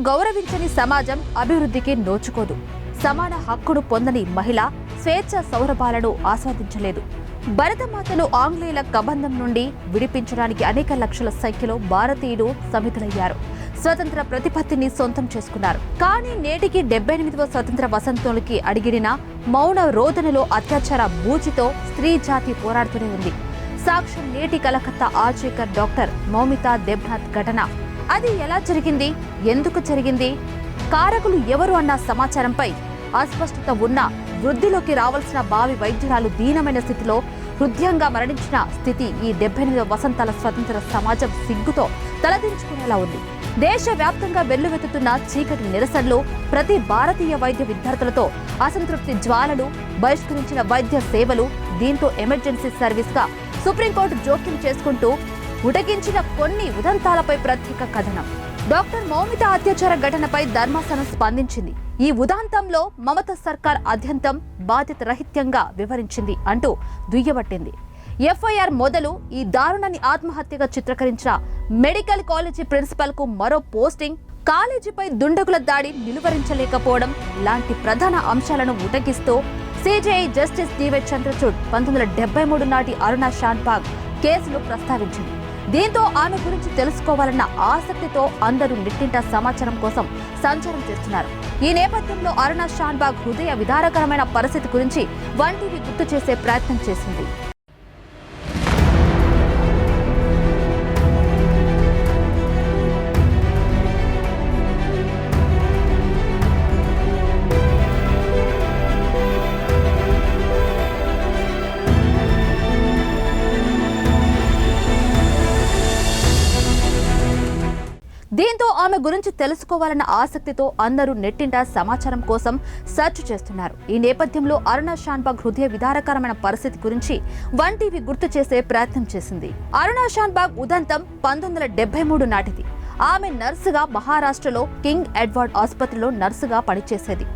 గౌరవించని సమాజం అభివృద్ధికి నోచుకోదు. సమాన హక్కును పొందని మహిళ స్వేచ్ఛ సౌరభాలను ఆస్వాదించలేదు. భరతమాతను ఆంగ్లేయుల కబంధం నుండి విడిపించడానికి అనేక లక్షల సంఖ్యలో భారతీయులు సమితులయ్యారు. స్వతంత్ర ప్రతిపత్తిని సొంతం చేసుకున్నారు. కానీ నేటికి 78వ స్వతంత్ర వసంతంలోకి అడిగిడిన మౌన రోదనలో అత్యాచార బూచితో స్త్రీ జాతి పోరాడుతూనే ఉంది. సాక్ష్యం నేటి కలకత్తా ఆర్చేకర్ డాక్టర్ మౌమితా దేబ్నాథ్ ఘటన. అది ఎలా జరిగింది, ఎందుకు జరిగింది, కారకులు ఎవరు అన్న సమాచారంపై అస్పష్టత ఉన్న వృద్ధిలోకి రావాల్సిన భావి వైద్యురాలు దీనమైన స్థితిలో హృదయంగా మరణించిన స్థితి ఈ 78వ వసంతాల స్వతంత్ర సమాజం సిగ్గుతో తలదించుకునేలా ఉంది. దేశవ్యాప్తంగా వెల్లువెత్తుతున్న చీకటి నిరసనలు, ప్రతి భారతీయ వైద్య విద్యార్థులతో అసంతృప్తి జ్వాలలు, బహిష్కరించిన వైద్య సేవలు, దీంతో ఎమర్జెన్సీ సర్వీస్గా సుప్రీంకోర్టు జోక్యం చేసుకుంటూ ఉటగించిన కొన్ని ఉదంతాలపై ప్రత్యేక కథనం. డాక్టర్ మౌమిత అత్యాచార ఘటనపై ధర్మాసనం స్పందించింది. ఈ ఉదాంతంలో మమతా సర్కార్ అత్యంతం బాధ్యత రహిత్యంగా వివరించింది అంటూ దుయ్యబట్టింది. ఎఫ్ఐఆర్ మొదలు ఈ దారుణాన్ని ఆత్మహత్యగా చిత్రీకరించిన మెడికల్ కాలేజీ ప్రిన్సిపల్ కు మరో పోస్టింగ్, కాలేజీపై దుండగుల దాడి నిలువరించలేకపోవడం లాంటి ప్రధాన అంశాలను ఉటగిస్తూ సిజేఐ జస్టిస్ డివై చంద్రచూడ్ 1973 నాటి అరుణ షాన్బాగ్ కేసును ప్రస్తావించింది. దీంతో ఆమె గురించి తెలుసుకోవాలన్న ఆసక్తితో అందరూ నిట్టింట సమాచారం కోసం సంచారం చేస్తున్నారు. ఈ నేపథ్యంలో అరుణ షాన్బాగ్ హృదయ విదారకరమైన పరిస్థితి గురించి వన్ టీవీ గుర్తు చేసే ప్రయత్నం చేసింది. దీంతో ఆమె గురించి తెలుసుకోవాలన్న ఆసక్తితో అందరూ నెట్టింట సమాచారం కోసం సెర్చ్ చేస్తున్నారు. ఈ నేపథ్యంలో అరుణ షాన్బాగ్ హృదయ విదారకరమైన పరిస్థితి గురించి వన్ టీవీ గుర్తు చేసే ప్రయత్నం చేసింది. అరుణ షాన్బాగ్ ఉదంతం 1973 నాటిది. ఆమె నర్సుగా మహారాష్ట్రలో కింగ్ ఎడ్వర్డ్ ఆసుపత్రిలో నర్సుగా పనిచేసేది.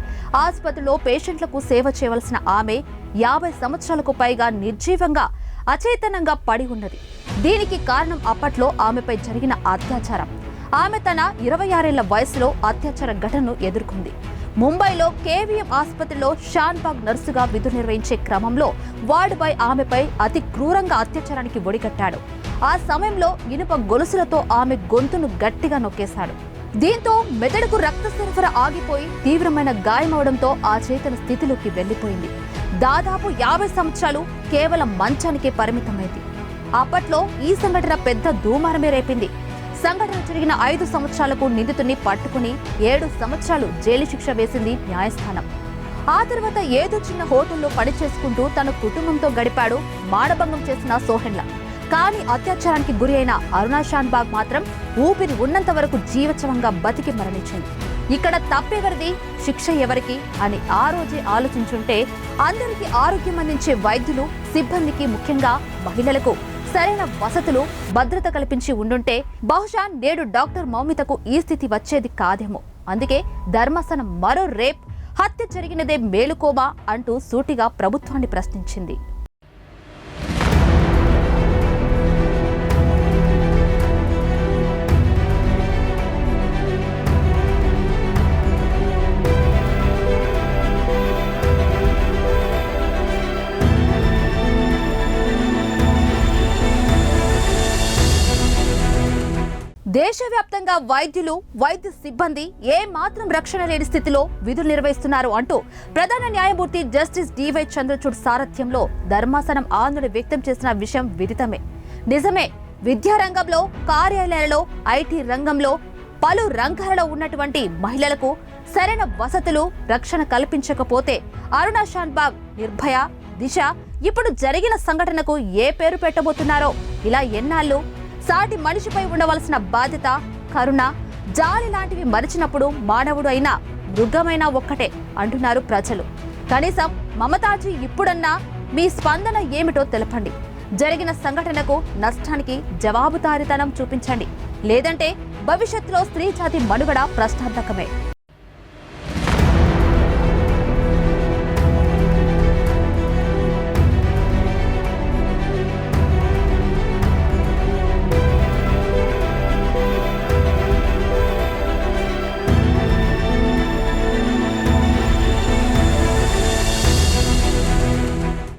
ఆసుపత్రిలో పేషెంట్లకు సేవ చేయవలసిన ఆమె 50 సంవత్సరాలకు పైగా నిర్జీవంగా అచేతనంగా పడి ఉన్నది. దీనికి కారణం అప్పట్లో ఆమెపై జరిగిన అత్యాచారం. ఆమె తన 26 ఏళ్ల వయసులో అత్యాచార ఘటనను ఎదుర్కొంది. ముంబైలో కేవీఎం ఆసుపత్రిలో షాన్బాగ్ నర్సుగా విధులు నిర్వహించే క్రమంలో వార్డుపై ఆమెపై అతి క్రూరంగా అత్యాచారానికి ఒడిగట్టాడు. ఆ సమయంలో ఇనుప గొలుసులతో ఆమె గొంతును గట్టిగా నొక్కేశాడు. దీంతో మెదడుకు రక్త సరఫరా ఆగిపోయి తీవ్రమైన గాయమవడంతో ఆ చేతన స్థితిలోకి వెళ్లిపోయింది. దాదాపు 50 సంవత్సరాలు కేవలం మంచానికే పరిమితమైంది. అప్పట్లో ఈ సంఘటన పెద్ద దుమారమే రేపింది. సంఘటన జరిగిన 5 సంవత్సరాలకు నిందితుడిని పట్టుకుని 7 సంవత్సరాలు జైలు శిక్ష వేసింది న్యాయస్థానం. ఆ తర్వాత ఏదో చిన్న హోటల్లో పనిచేసుకుంటూ తన కుటుంబంతో గడిపాడు మానభంగం చేసిన సోహెన్లా. కానీ అత్యాచారానికి గురి అయిన అరుణ షాన్బాగ్ మాత్రం ఊపిరి ఉన్నంత వరకు జీవచవంగా బతికి మరణించింది. ఇక్కడ తప్పెవరిది, శిక్ష ఎవరికి అని ఆ రోజే ఆలోచించుంటే అందరికీ ఆరోగ్యం అందించే వైద్యులు, సిబ్బందికి, ముఖ్యంగా మహిళలకు సరైన వసతులు, భద్రత కల్పించి ఉండుంటే బహుశా నేడు డాక్టర్ మౌమితకు ఈ స్థితి వచ్చేది కాదేమో. అందుకే ధర్మాసనం మరో రేప్, హత్య జరిగినదే మేలుకోమా అంటూ సూటిగా ప్రభుత్వాన్ని ప్రశ్నించింది. దేశవ్యాప్తంగా వైద్యులు, వైద్య సిబ్బంది ఏ మాత్రం రక్షణ లేని స్థితిలో విధులు నిర్వహిస్తున్నారు అంటూ ప్రధాన న్యాయమూర్తి జస్టిస్ డివై చంద్రచూడ్ సారథ్యంలో ధర్మాసనం ఆందోళన వ్యక్తం చేసిన విషయం విదితమే. నిజమే, విద్యారంగంలో, కార్యాలయాలలో, ఐటీ రంగంలో, పలు రంగాలలో ఉన్నటువంటి మహిళలకు సరైన వసతులు, రక్షణ కల్పించకపోతే అరుణ షాన్బాగ్, నిర్భయ, దిశ ఇప్పుడు జరిగిన సంఘటనకు ఏ పేరు పెట్టబోతున్నారో. ఇలా ఎన్నాళ్ళు సాటి మనిషిపై ఉండవలసిన బాధ్యత, కరుణ, జాలి లాంటివి మరిచినప్పుడు మానవుడు అయినా మృగమైనా ఒక్కటే అంటున్నారు ప్రజలు. కనీసం మమతాజీ ఇప్పుడన్నా మీ స్పందన ఏమిటో తెలపండి. జరిగిన సంఘటనకు, నష్టానికి జవాబుదారీతనం చూపించండి. లేదంటే భవిష్యత్తులో స్త్రీ జాతి మనుగడ ప్రశ్నార్థకమే.